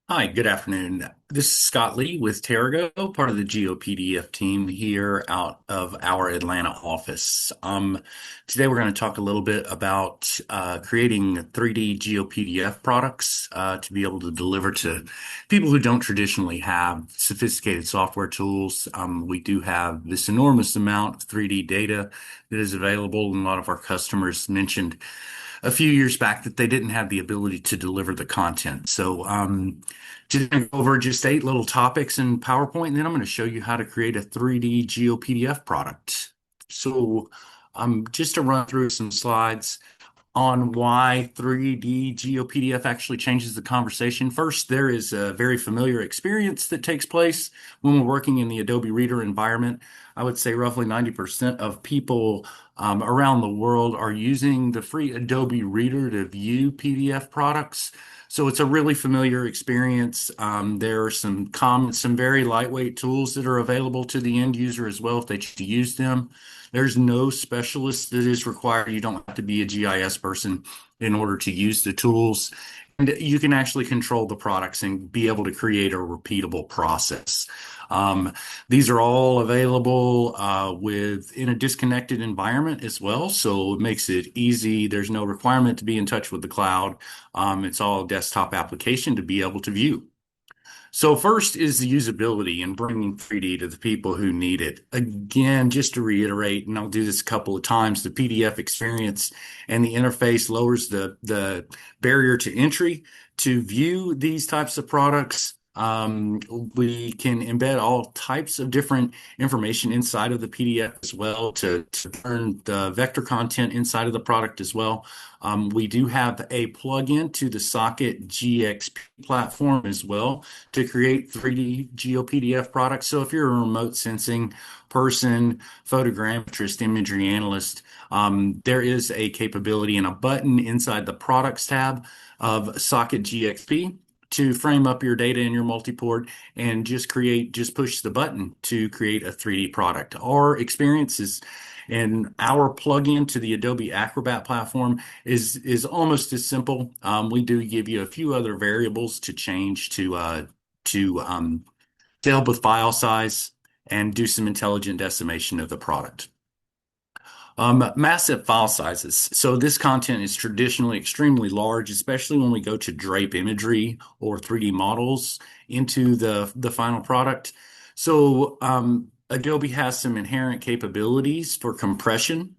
Hi, good afternoon. This is Scott Lee with Terrago, part of the GeoPDF team here out of our Atlanta office. Today we're going to talk a little bit about creating 3D GeoPDF products to be able to deliver to people who don't traditionally have sophisticated software tools. We do have this enormous amount of 3D data that is available, and a lot of our customers mentioned a few years back that they didn't have the ability to deliver the content. So just go over just 8 little topics in PowerPoint, and then I'm going to show you how to create a 3D GeoPDF product. So just to run through some slides on why 3D GeoPDF actually changes the conversation. First, there is a very familiar experience that takes place when we're working in the Adobe Reader environment. I would say roughly 90% of people around the world are using the free Adobe Reader to view PDF products. So it's a really familiar experience. There are some very lightweight tools that are available to the end user as well if they choose to use them. There's no specialist that is required. You don't have to be a GIS person in order to use the tools. And you can actually control the products and be able to create a repeatable process. Um, these are all available in a disconnected environment as well, so it makes it easy. There's no requirement to be in touch with the cloud. It's all a desktop application to be able to view. So first is the usability and bringing 3D to the people who need it. Again, just to reiterate, and I'll do this a couple of times, the PDF experience and the interface lowers the barrier to entry to view these types of products. We can embed all types of different information inside of the PDF as well to turn the vector content inside of the product as well. We do have a plugin to the Socket GXP platform as well to create 3D GeoPDF products. So if you're a remote sensing person, photogrammetrist, imagery analyst, there is a capability and a button inside the products tab of Socket GXP to frame up your data in your multiport and just push the button to create a 3D product. Our experiences and our plugin to the Adobe Acrobat platform is almost as simple. We do give you a few other variables to change to help with file size and do some intelligent decimation of the product. Massive file sizes. So this content is traditionally extremely large, especially when we go to drape imagery or 3D models into the final product. So Adobe has some inherent capabilities for compression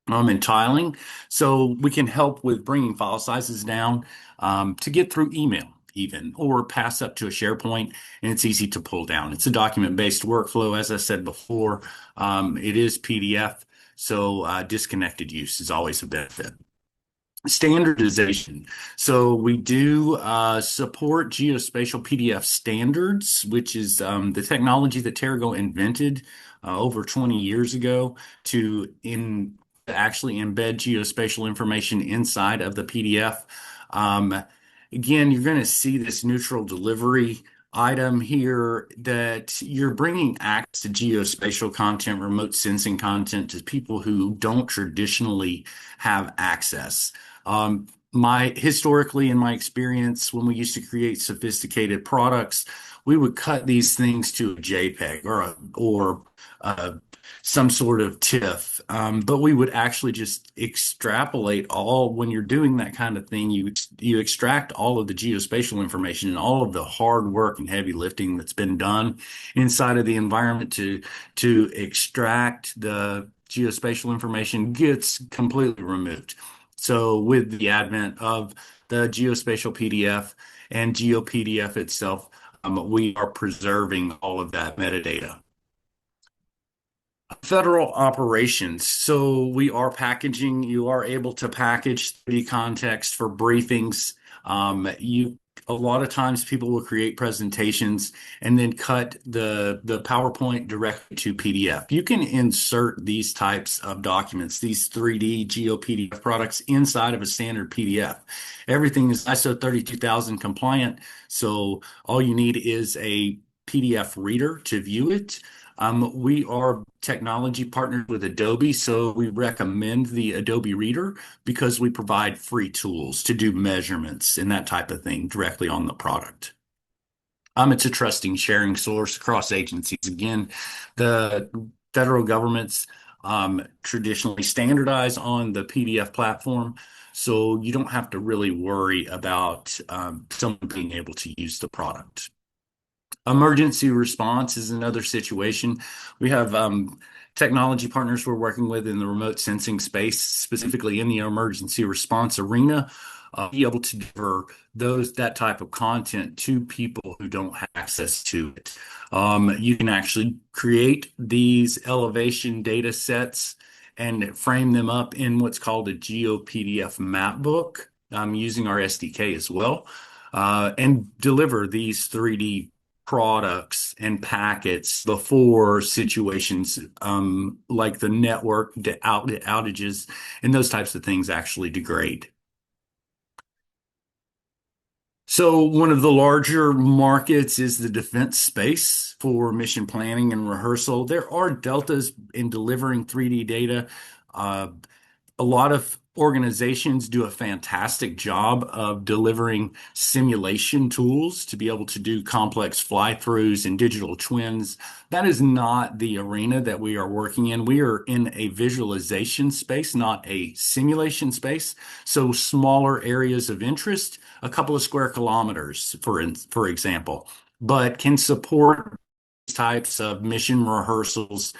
and tiling. So we can help with bringing file sizes down to get through email even, or pass up to a SharePoint, and it's easy to pull down. It's a document-based workflow. As I said before, it is PDF, so disconnected use is always a benefit. Standardization. So we do support geospatial PDF standards, which is the technology that Terrago invented over 20 years ago to actually embed geospatial information inside of the PDF. Um, Again, you're going to see this neutral delivery item here that you're bringing access to geospatial content, remote sensing content to people who don't traditionally have access. My historically, in my experience, when we used to create sophisticated products, we would cut these things to a JPEG or some sort of TIFF. But we would actually just extrapolate all when you're doing that kind of thing. You extract all of the geospatial information and all of the hard work and heavy lifting that's been done inside of the environment to extract the geospatial information gets completely removed. So with the advent of the geospatial PDF and GeoPDF itself, we are preserving all of that metadata. Federal operations. So we are packaging. You are able to package 3D context for briefings. A lot of times people will create presentations and then cut the PowerPoint directly to PDF. You can insert these types of documents, these 3D GeoPDF products inside of a standard PDF. Everything is ISO 32000 compliant, so all you need is a PDF reader to view it. We are technology partnered with Adobe, so we recommend the Adobe Reader because we provide free tools to do measurements and that type of thing directly on the product. It's a trusting sharing source across agencies. Again, the federal governments traditionally standardize on the PDF platform, so you don't have to really worry about someone being able to use the product. Emergency response is another situation. We have technology partners we're working with in the remote sensing space, specifically in the emergency response arena, be able to deliver that type of content to people who don't have access to it. You can actually create these elevation data sets and frame them up in what's called a GeoPDF map book, using our SDK as well, and deliver these 3D products and packets before situations like the network outages and those types of things actually degrade. So one of the larger markets is the defense space for mission planning and rehearsal. There are deltas in delivering 3D data. Uh, a lot of organizations do a fantastic job of delivering simulation tools to be able to do complex fly-throughs and digital twins. That is not the arena that we are working in. We are in a visualization space, not a simulation space. So smaller areas of interest, a couple of square kilometers, for example, but can support types of mission rehearsals,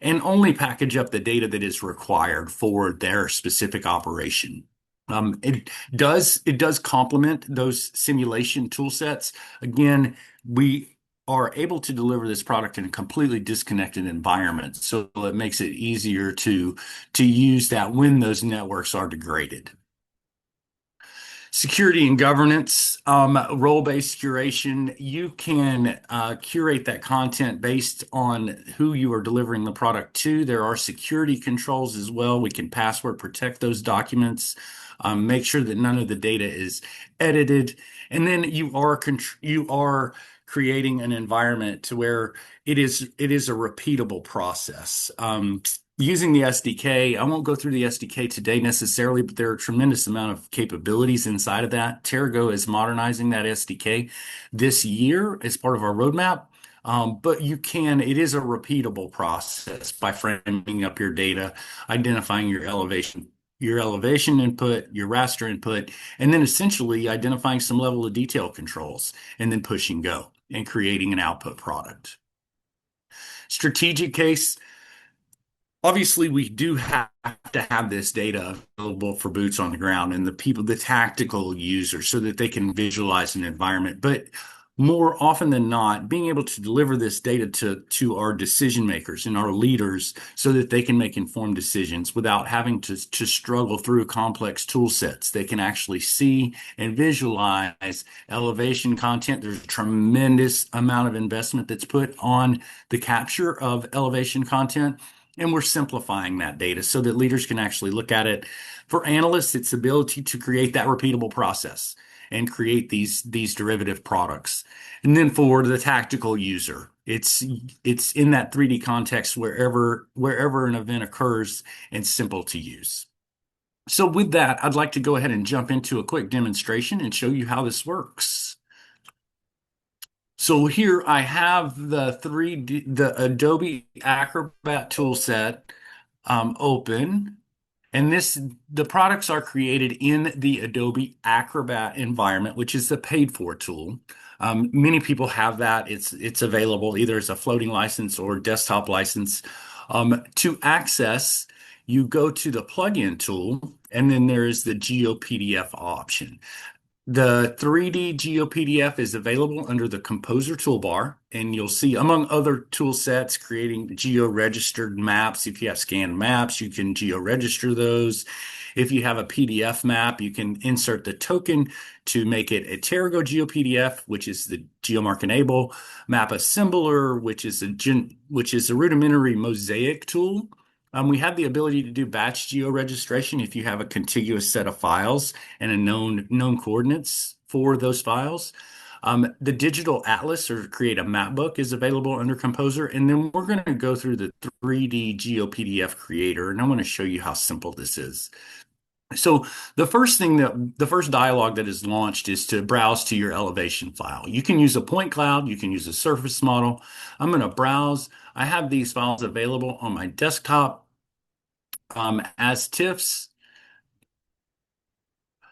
and only package up the data that is required for their specific operation. It does complement those simulation tool sets. Again, we are able to deliver this product in a completely disconnected environment, so it makes it easier to use that when those networks are degraded. Security and governance, role-based curation. You can curate that content based on who you are delivering the product to. There are security controls as well. We can password protect those documents, make sure that none of the data is edited, and then you are creating an environment to where it is a repeatable process. Using the SDK, I won't go through the SDK today necessarily, but there are a tremendous amount of capabilities inside of that. TerraGo is modernizing that SDK this year as part of our roadmap. But it is a repeatable process by framing up your data, identifying your elevation input, your raster input, and then essentially identifying some level of detail controls, and then pushing go and creating an output product. Strategic case. Obviously, we do have to have this data available for boots on the ground and the tactical users, so that they can visualize an environment. But more often than not, being able to deliver this data to our decision makers and our leaders so that they can make informed decisions without having to struggle through complex tool sets. They can actually see and visualize elevation content. There's a tremendous amount of investment that's put on the capture of elevation content. And we're simplifying that data so that leaders can actually look at it. For analysts, it's the ability to create that repeatable process and create these derivative products. And then for the tactical user, it's in that 3D context wherever an event occurs, and simple to use. So with that, I'd like to go ahead and jump into a quick demonstration and show you how this works. So here I have the Adobe Acrobat toolset open, and the products are created in the Adobe Acrobat environment, which is the paid for tool. Many people have that. It's available either as a floating license or desktop license. To access, you go to the plugin tool, and then there is the GeoPDF option. The 3D GeoPDF is available under the Composer toolbar, and you'll see, among other tool sets, creating geo-registered maps. If you have scanned maps, you can geo-register those. If you have a PDF map, you can insert the token to make it a TerraGo GeoPDF, which is the GeoMark Enable, Map Assembler, which is a rudimentary mosaic tool. We have the ability to do batch geo-registration if you have a contiguous set of files and a known coordinates for those files. The digital atlas, or create a map book, is available under Composer. And then we're going to go through the 3D GeoPDF creator, and I want to show you how simple this is. So the first dialog that is launched is to browse to your elevation file. You can use a point cloud, you can use a surface model. I'm going to browse. I have these files available on my desktop as TIFFs.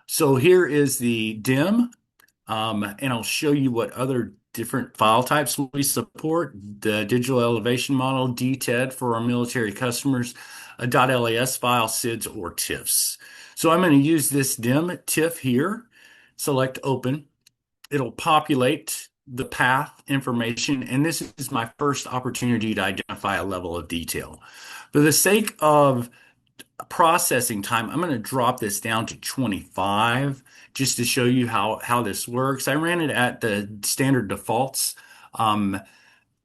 So here is the DIM, and I'll show you what other different file types we support. The digital elevation model, DTED for our military customers, a .las file, SIDS, or TIFFs. So I'm going to use this DIM TIFF here. Select Open. It'll populate the path information, and this is my first opportunity to identify a level of detail. For the sake of processing time, I'm going to drop this down to 25 just to show you how this works. I ran it at the standard defaults um,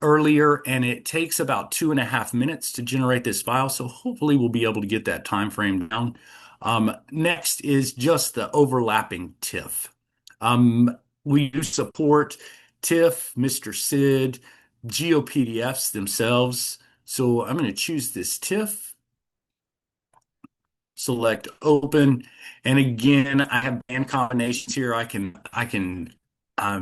earlier, and it takes about 2.5 minutes to generate this file. So hopefully we'll be able to get that time frame down. Next is just the overlapping TIFF. We do support TIFF, Mr. SID, GeoPDFs themselves. So I'm going to choose this TIFF, select open, and again, I have band combinations here. I can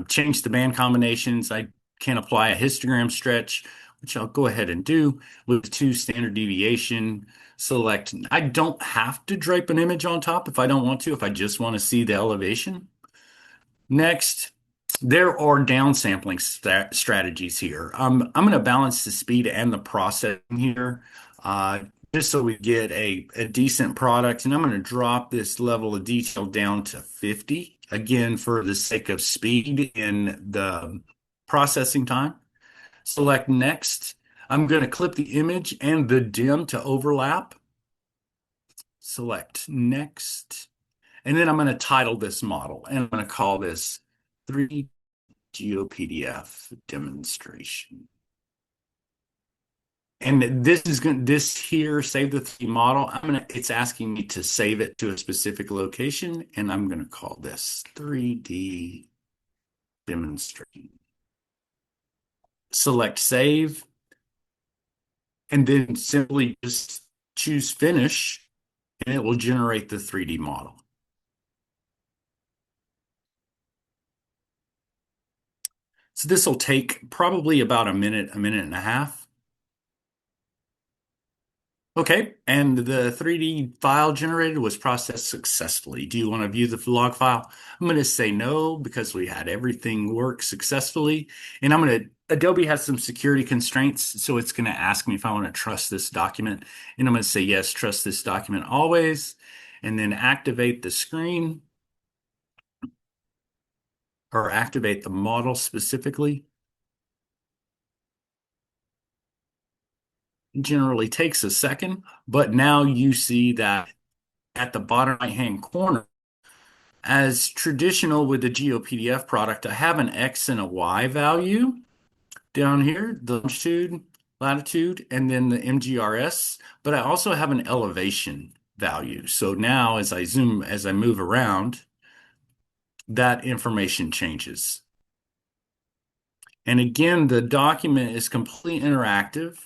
change the band combinations. I can apply a histogram stretch, which I'll go ahead and do with 2 standard deviation. Select. I don't have to drape an image on top if I don't want to, if I just want to see the elevation. Next, there are downsampling strategies here. I'm going to balance the speed and the processing here, uh, just so we get a decent product. And I'm going to drop this level of detail down to 50, again, for the sake of speed in the processing time. Select Next. I'm going to clip the image and the dim to overlap. Select Next. And then I'm going to title this model, and I'm going to call this 3D GeoPDF demonstration. And this here, save the 3D model. It's asking me to save it to a specific location, and I'm gonna call this 3D demonstration. Select save, and then simply just choose finish, and it will generate the 3D model. So this will take probably about a minute and a half. Okay, and the 3D file generated was processed successfully. Do you want to view the log file? I'm going to say no because we had everything work successfully. And Adobe has some security constraints, so it's going to ask me if I want to trust this document. And I'm going to say yes, trust this document always, and then activate the screen or activate the model specifically. Generally takes a second, but now you see that at the bottom right-hand corner, as traditional with the GeoPDF product, I have an X and a Y value down here, the longitude, latitude, and then the MGRS, but I also have an elevation value. So now as I move around, that information changes. And again, the document is completely interactive.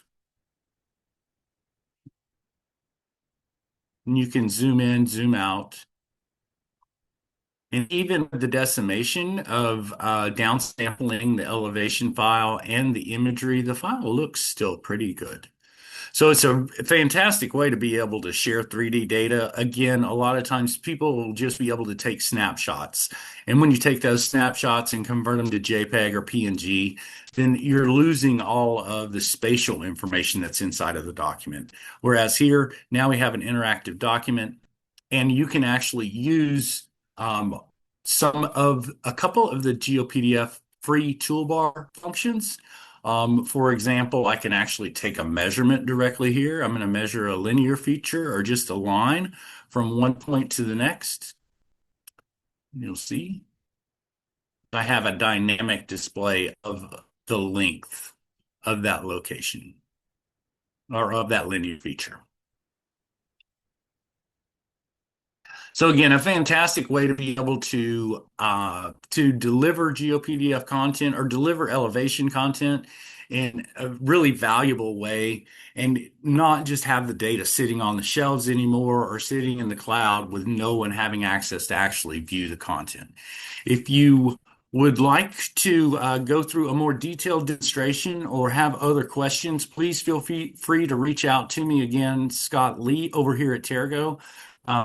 And you can zoom in, zoom out. And even with the decimation of downsampling the elevation file and the imagery, the file looks still pretty good. So it's a fantastic way to be able to share 3D data. Again, a lot of times people will just be able to take snapshots. And when you take those snapshots and convert them to JPEG or PNG, then you're losing all of the spatial information that's inside of the document. Whereas here, now we have an interactive document, and you can actually use um, a couple of the GeoPDF free toolbar functions. For example, I can actually take a measurement directly here. I'm going to measure a linear feature or just a line from one point to the next. You'll see I have a dynamic display of the length of that location or of that linear feature. So again, a fantastic way to be able to deliver GeoPDF content or deliver elevation content. in a really valuable way and not just have the data sitting on the shelves anymore or sitting in the cloud with no one having access to actually view the content. If you would like to go through a more detailed demonstration or have other questions, please feel free to reach out to me again, Scott Lee, over here at Tergo.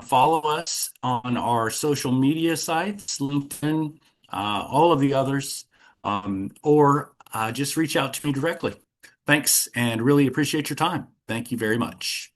Follow us on our social media sites, LinkedIn, all of the others, or just reach out to me directly. Thanks and really appreciate your time. Thank you very much.